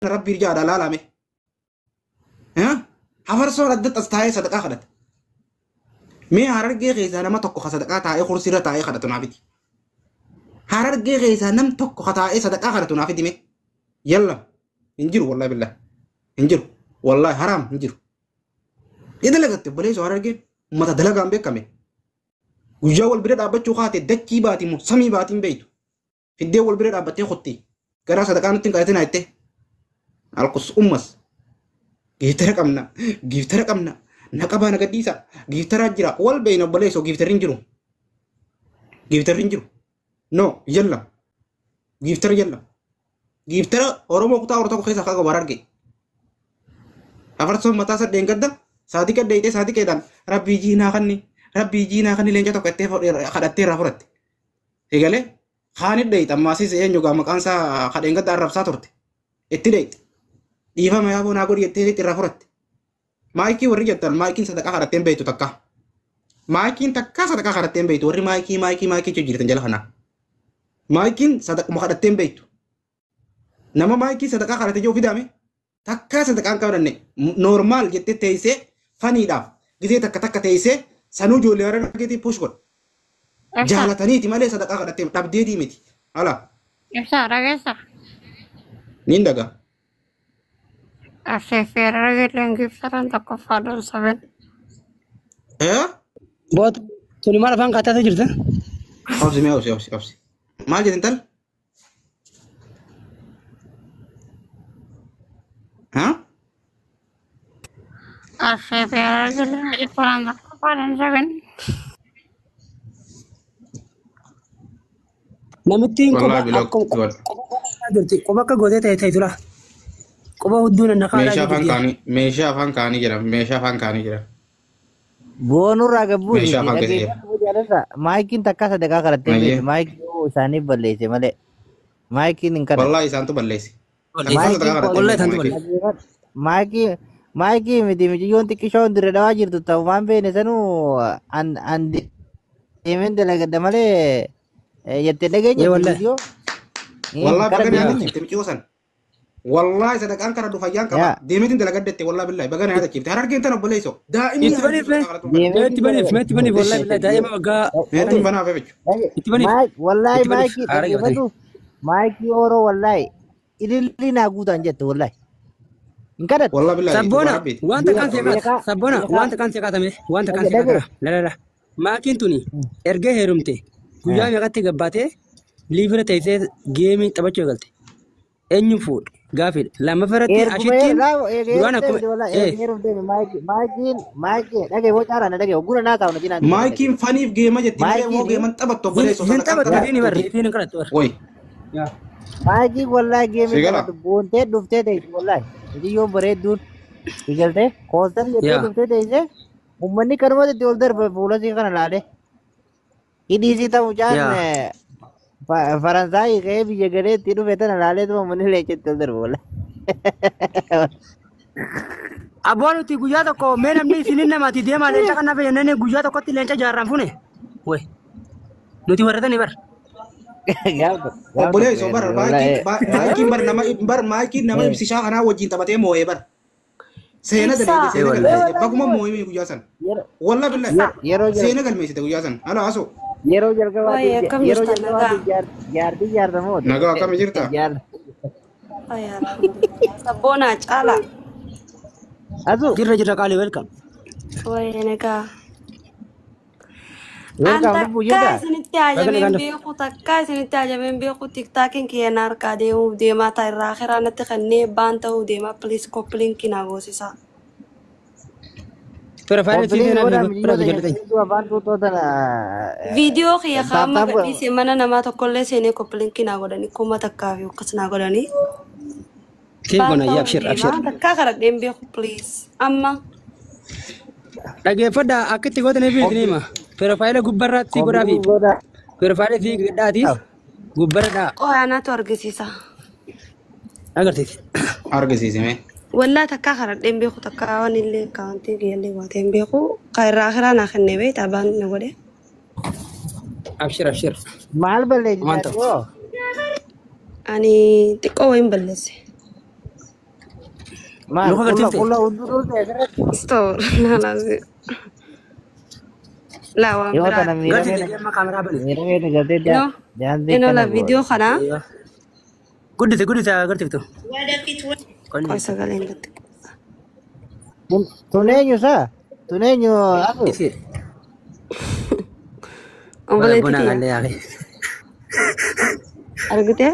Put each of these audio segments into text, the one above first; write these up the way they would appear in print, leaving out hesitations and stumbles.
ربي رجع لا لا مي ها حفرسو ردت استاي صدقه خدت مي هرجي غيزا نما توكو صدقه تاي خرسي تاي خدت نافدي هرجي غيزا نم توكو تاي صدقه خدت نافدي مي يلا انجروا والله بالله انجروا والله حرام انجروا إذا لقيت بليس هرجي ما تدلق عم بكمي وجاول بريد أبتشو خاتي دكي باتي مو سمي باتي بيتو في الدول بريد أبتي خطي كرا صدقه نتين كاتين ايته القص أمس جيفترك أمنا نكبا نقديسا جيفتر جرا وال بين بليسو جيفترين جرو نو يلا جيفتر يلا جيفتر أورمو كتا أورتو خيسا خاكو بارارجي أفرسو متاسا دينغدا ساديكا ديته ساديكا دان ربي جينا خني لنجا تو كتة خدتة رافرت هيغالي خاني ديت أما سيس ينجوغا مكانسا خدينغدا رافسا تورت اتديت إيفا ما يابو ناقول يتهيت الرافورت مايكي ورجعتال مايكين صدقة خرطين بيتو تكا مايكين تكا صدقة خرطين بيتو وري مايكي تجير تنجل خنا مايكين صدقة مخرطين بيتو نما مايكي صدقة خرطين جو في دامي تكا صدقة انكا ورني نورمال جتة تيسي فاني داف جزي تكا تيسي سنو جو ليرن جتي بوش قول جهلتني تمالي صدقة خرطين تبديدي ميتي هلا رجع نين دقا أسافر لين جيفتران تكفادون سبن بوت سوني ما رفعن قطعة تجرده أوسي ما جد انتل ها أسافر لين جيفتران تكفادون سبن نمتين والله بلوك تقول كوبا كجودة تيتولا كوبا ودون النخالة ميشا فان كاني جرا بونو راغبو ميشا فان كذي مايكين تكا صدقة خرطين مايك ساني بليسي مالي مايكين انكر والله سانتو بليسي مايكي مدي يون تكيشون دردا جيرتو تو مان بين سنو ان ايمن دلغ دمالي يتدغ والله والله بغني هذا تمشي وسن والله صدق انكر دو فيان كما ديمت انت لقدت والله بالله بغني هذا كيف تحرك انت بليسو دائما تبني والله بالله دائما وقا بنا فيك والله مايكي اورو والله اللي ناغود انجت والله انكرت والله بالله سبونا وانت كان سيكات سبونا وانت كان سيكات وانت كان سيكات لا ما كنتوني ارجع هرمتي كوجا ميغاتي غباتي ليفر تيسي جيمي تبچو غلطي انيو فود غافل لما فرتي اشتين دوانا كم مايكي دغه وچارا ندغه وغنا ناكاو نجينا مايكي فاني في جيم جتي مو جيم تبطو بليسو تبطو ديني بر فين كرت وي مايكي والله جيم بونته دفته دي والله دي يوم بريدون يجلته كوستر دفته دي उम्मनी करवा देते उधर बोला सी करना लाले इधर सी तो मुझे फरंसाई गए भी जगह तीनों वेतन लाले तो उम्मनी ले चलते उधर बोला अब बोलो ती गुजा तो को मैं हमने सिलिंडर में माती दे माले चकना पे ने गुजा तो कत्ती लेंचा जा रहा हूं ने ओए नोती वरदा नहीं बर बोले सो बर Mikey nama ibsisha kana wajin tabate moe bar سينا دليل سينا قلمي بقوم موي وجاسن والله بالله سينا قلمي سيدا وجاسن أنا أسو يرو جرجوا يرو جرجوا جار دمود نجوا كم جرتا سبونا چالا أسو جرجا كالي ويلكم وينكا welcome bujeda takka sinitaja men biqu tiktakin kiyana arkade u dema ta rakhira natkhane banta u dema please coupling kinago sisa pero fare video khiya khama gadi semana nama to kolle sene coupling kinago dani kuma takka yu kasna godani kibona yabshir takka khara dem biqu please amma lagi fada akiti godane bi dinima pero file gubbarra ti godafi pero file fi gidati gubbarra oh ana to argisisa agarti argisisa me wala takka khara dem biqu takka wanille kanti gele wa dem biqu khaira akhira na khanne be taban nagode abshir mal balle ani tiko wain ballese Maal Luka gartifte. qulla hunduu ta'e Store. Nah, lazim. Lah, wan yoo berat. tana Gartifte amma kaameraa bane. miidhamee gartee Ino, jaanti ino kana la video kana. Eeyyaa. Guddite gartifte. Koi sagaleen gatti. tuneenyu saa tuneenyu afu Isi. Obboleetti Bona tiyya. galee yaake. Argite?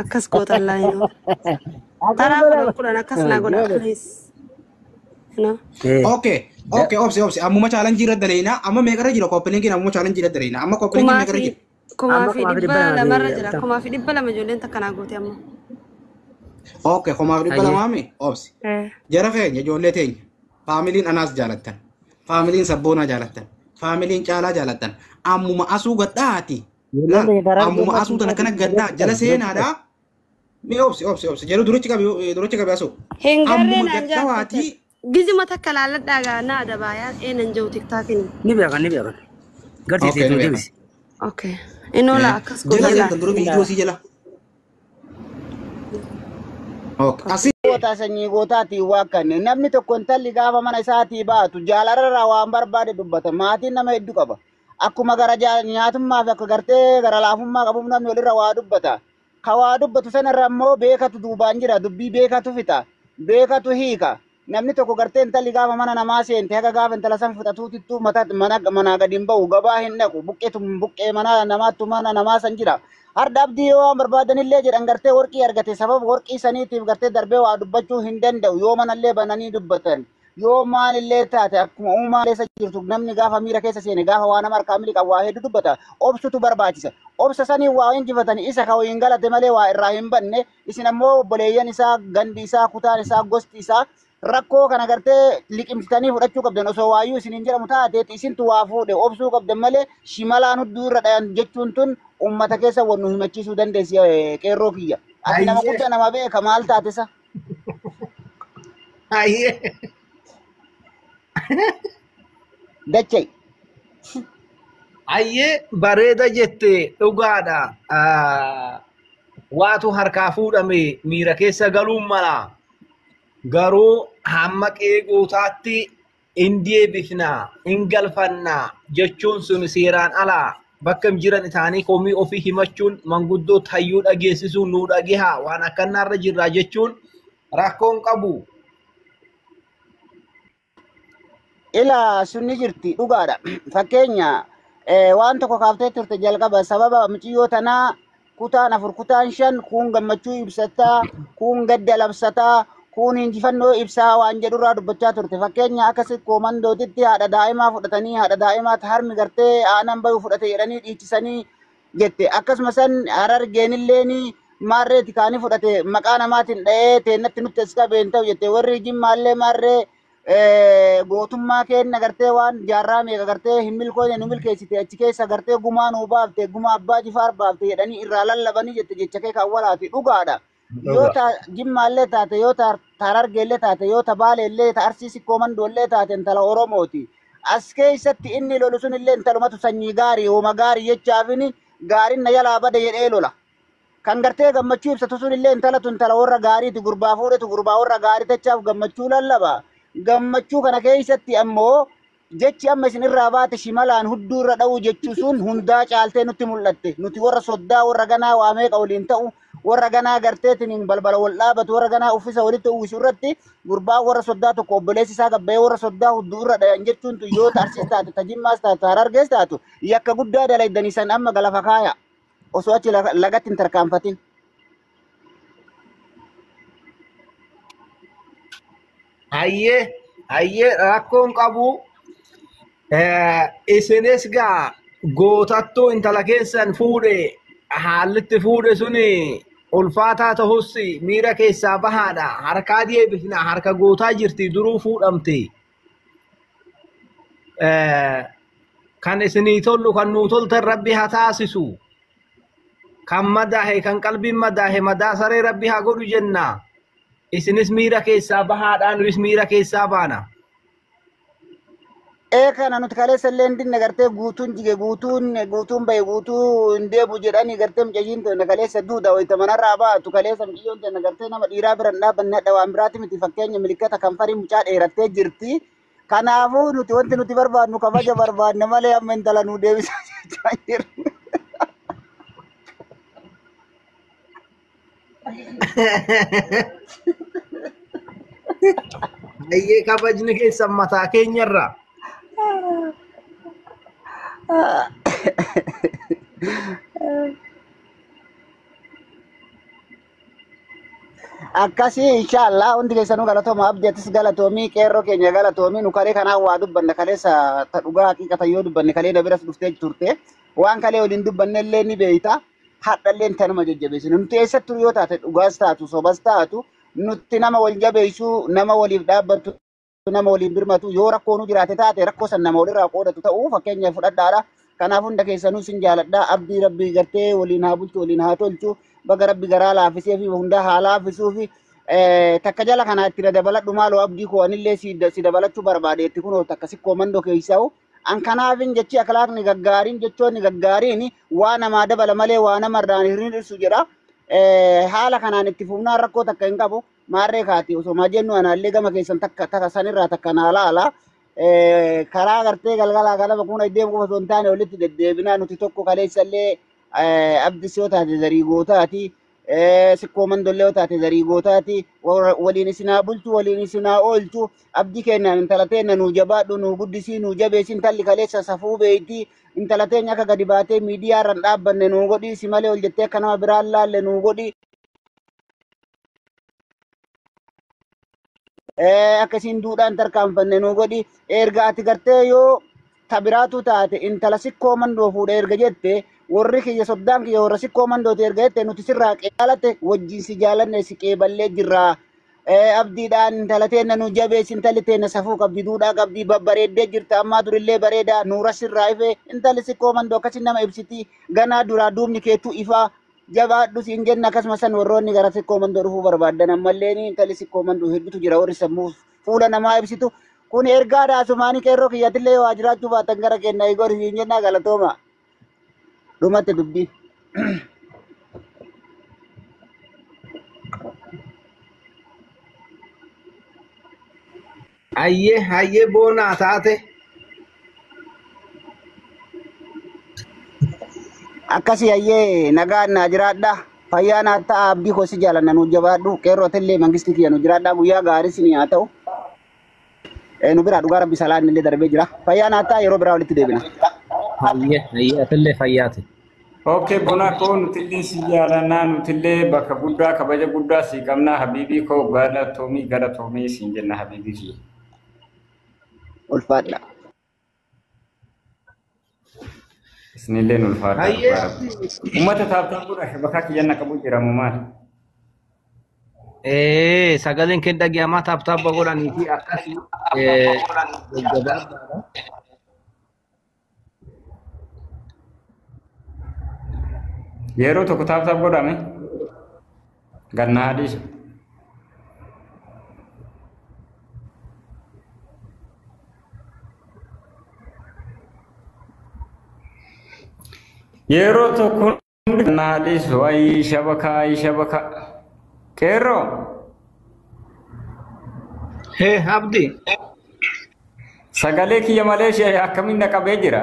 Akkas gootan laa yoo. Taraa kudhan akkas naa godha please. Ino. Okay. Okay, obsi. Amma challenge irra daleena. Amma meeqarra jira koppiliin amma challenge irra daleena. Amma koppiliin meeqarra jira? Kumaa fi Amma dhibba dhibba lamarra lama jira. ta'u. Kumaa fi dhibba lama ijoolleen takka naa goote amma. Okay, kumaaf dhibba lamaami. Obsi. Jara keenya ijoollee teenya. Faamiliin anaas jaalattan. Faamiliin sabboonaa jaalattan. Faamiliin caalaa jaalattan. Ammuma asuu gadhaati. Ammuma asuu tana kana gadhaa jala seenaadhaa. Mi obsi. Jedhu durichi qabi asuu. Hin garree Ammuma naan gadhawaati. jaallattu. Gizima takka laalladhaa gaa naa dabaayaa eenan jiru tiktaakiin. Ni beekan. Gartifte Okay, tu ni deebisi. Okay. Inoo laa akkas Jala gootan seentan dura viidiyoo sii jala. Okay. Asii. Goota sanyii gootaati waakkanne namni tokko intalli gaafa mana isaatii baatu jaalarraa waan barbaade dubbata maatiin nama hedduu qaba akkuma gara nyaatummaa fi akka gartee gara laafummaa qabuuf namni walirra waa dubbata ka waa dubbatu sanarra immoo beekatu duubaan jira dubbii beekatu fixa beekatu hiika namni tokko gartee intalli gaafa mana namaa seente haga gaafa intala san fixatuutittuu mana gadi hin ba'u gabaa hin dhaqu buqqee mana namaattu mana namaa san jira. Harda abdii yoo waan barbaadanillee jedhan gartee warqii argate sababa warqii saniitiif gartee darbee waa dubbachuu hin danda'u yoo manallee bananii dubbatan yoo maalillee taate akkuma uumaa keessa jirtu namni gaafa miira keessa seene gaafa waa nama harkaa miliqa waa hedduu dubbata obsutu barbaachisa obsa sanii waa injifatan isa ka hin galate malee waa irraa hin banne isin ammoo obboleeyyan isaa gandi isaa kutaan isaa gosti isaa rakkoo kana gartee liqimsitanii fudhachuu qabdan osoo waayyuu isiniin jedhamu taateeti isintu waa fuudhe obsuu qabdan malee shimalaan hudduu irra dhayan jechuun tun ummata keessa wannu himachiisuu dandeessi qeerroo kiyya. Ati nama guddaa nama beeka maal taatesa? Dachee. Ayyee bareeda jette dhugaadha. Waatu harkaa fuudhame miira keessa galuun mala. Garuu hamma qeeqootaatti hin deebifnaa, hin galfannaa jechuun sun seeraan alaa. Bakka jiran isaanii komii ofii himachuun manguddoota hayyuu dhageessisuun nu dhagehaa waan akkanaarra jirra jechuun rakkoon qabu. Ila sunni jirti dhugaadha. Fakkeenya waan tokko kaaftee turte jalqaba sababa muciyyoo tanaa kutaan 4 kutaan 5 kun gammachuu ibsataa kun gadda labsataa kun injifannoo ibsaa waan jedhurraa dubbachaa turte fakkeenya akkasitti koomandootitti haadha daa'imaa fudhatanii haadha daa'imaa harmi gartee aanan bayu fudhate jedhanii dhiichisanii jette akkasuma san harargeenilleeni maarreeti kaanii fudhate maqaa namaatiin dha'ee teennatti nutti as qabeen ta'u jette warri jimmaallee maarree gootummaa kenna gartee waan jaarraa meeqa gartee hin milkoone nu milkeessite achi keessa gartee gumaa nuu baafte gumaa abbaa jifaar baafte jedhanii irraa lallabanii jette jecha kee kan walaati dhugaadha. Yoo ta jimmaallee taate yoo ta harargeellee taate yoo ta baaleellee ta arsiisi koomandoollee taate intala Oromooti. As keessatti inni lolu sun illee intalumatu sanyii gaarii hooma gaarii jechaafini gaariin na jalaa bade jedhee lola. Kan gartee gammachuu ibsatu sun illee intalatu intala warra gaariiti gurbaa fuudhetu gurbaa warra gaarii tachaaf gammachuu lallaba. Gammachuu kana keessatti ammoo jechi amma isin irraa baate shimalaan hudduu irra dha'uu jechuu sun hundaa caaltee nutti mul'atte. Nuti warra soddaa warra ganaa waa meeqa waliin ta'u warra ganaa garteetiin balbala wal dhaabatu warra ganaa uffisa walitti uwwisu irratti gurbaa warra soddaa tokko obboleessi isaa gabbee warra soddaa hudduu irra dhayan jechuun yoo tarsiis taate tajimmaas taate harargees taatu yakka guddaa dalaydanii san amma galafa kaaya osoo achi lagatti hin tarkaanfatin. Ayyee rakkoon qabu isinis gaa gootattuu intala keessan fuudhe haallitti fuudhe suni ulfaataa ta'us miira keessaa bahaadha harkaa deebifna harka gootaa jirti duruu fuudhamte kan isinii tollu kan nuu toltan rabbi haa taasisu kan madaahe kan qalbiin madaahe madaa saree rabbi haa godhu jenna isinis miira keessaa bahaadhaan nuus miira keessaa baana. kana nuti kaleessa illee hin dinne gartee guutuun jige guutuun bahe guutuun deebu jedhanii gartee mucayyiin ta'e kaleessa duuda wayita manarraa baatu kaleessa mucayyoon ta'e gartee nama dhiiraa biran dhaabbanne hadha waan biraati miti fakkeenya milikkata kanfarii mucaa dheerattee jirti. Kanaafuu nuti wanti nuti barbaadnu kabaja barbaadne malee amma intala nu deebisaa jechaa jirru. Ayyee kabajni keessan mataa keenyarraa. Akkasii inshallah hundi keessanuu galatooma abdiitis galatoomii qeerroo keenya galatoomii nu kalee kanaan waa dubbanne kaleessa ta dhugaa haqiiqatan yoo dubbanne kalee na biras dhuftee turte waan kalee waliin dubbanne illee ni beeyta hadhallee tanuma jajjabeessinu nuti eessattuu yoo taate dhugaas taatu sobas taatu nuti nama wal jabeessuu nama waliif dhaabbatu nama waliin birmatu yoo rakkoo nu jiraate taate rakkoo san nama walirraa qoodatu ta'uu fakkeenya fudhadhaadha. Kanaaf hunda keessanuu sin jaaladha abdii rabbii gartee waliin haa bulchu waliin haa tolchu baga rabbi garaa laafisee fi hunda haa laafisuu fi takka jala kana itti dabaladhu maaloo abdii koo anillee si dabalachuu barbaadeetti kunoo takka sikkoo mandoo keessa'u an kanaafin jechi akhlaaqni gaggaariin jechoonni gaggaariin waa namaa dabala malee waa namarraan hir'isuu jedha. Haala kanaan itti fufnaan rakkoo takka hin qabu maarree kaati osoo maa jennu anaallee gama keessan takka sanirraa takka naa laala. Karaa gartee galgalaa galama kun deemu qofa osoo hin taane walitti deddeebinaa nuti tokko kaleessa illee abdis yoo taate zarii gootaati sikkoo mandollee yoo taate zarii gootaati waliin isinaa bulchu waliin isinaa oolchu abdii kennaan intala teenya nuu jabaadhu nuu guddisii nuu jabeessi intalli kaleessa safuu beeyti intala teenya akka gadi baatee miidiyaa irraan dhaabbanne nuu godhi si malee ol jettee akka nama biraan laalle nuu godhi. Akkasiin duudhaan tarkaanfanne nuu godhi erga ati gartee yoo tabiraatu taate intala sikkoo mandoo fuudha erga jette warri kiyya soddaan kiyya warra sikkoo mandooti erga jette nuti sirraa qeebalate wajjin si jaalanne si qeeballee jirra. Abdiidhaan intala teenya nu jabeessi intalli teenya safuu qabdi duudhaa qabdi babbareeddee jirta ammaa durillee bareeda nuura sirraa ife intalli sikkoo mandoo akkasi nama ibsiti ganaa duraa duubni keetu ifaa. Jabaadhu siin jenna akkasumas san warroonni gara sikkoo mandoo dhufuu barbaaddan ammallee intalli sikkoo mandoo hedduutu jira warri sammuu fuula namaa ibsitu kun ergaadha asumaanii qeerroo kiyyatillee waa jiraachuu baatan gara kennaa igori siin jenna galatooma dhumatti dubbii. Ayyee boonaa taate. Akkasii ayyee nagaan naa jiraadha fayyaa naa ta'a abdii koo si jaalanna nu jabaadhu qeerrootillee mangisti kiyya nu jiraadha guyyaa gaarii sinii haa ta'u nu biraa dhugaa rabbi salaan illee darbee jira fayyaa naa ta'a yeroo biraa walitti deebina. Ayyee atillee fayyaate. Okay bona koo nutillee si jaalannaa nutillee bakka guddaa kabaja guddaa si qabna habiibii koo galatoomii siin jenna habiibii kiyya. Ulfaadha. Isnillee ulfaadha. Uummata taaptaan godha bakka kiyyanna qabu jiramu maal? Sagaleen kee dhagahamaa taaptaappa godhanii fi akkasii gaggabaadha. Yeroo tokko taaptaap godhame gannaa adiisa. Yeroo tokko gannaa adiisa wayi shabaka qeerroo. Abdi. Sagalee kiyya malee ishee akkamiin naqabee jira?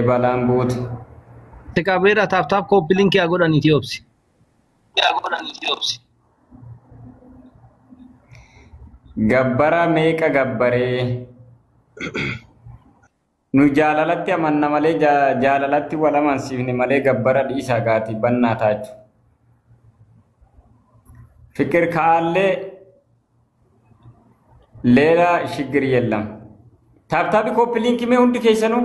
Balaan buuti. Kabera tap kopi link ya godan Ethiopia. Gabbara meeqa gabbaree nu jaalalatti amanna malee jaalalatti wal amansiifne malee gabbara dhiisaa gaati bannaa taachu. Fikir kaallee leela shigir yellam. Taaptaapi kopi link mee hundi keessanuu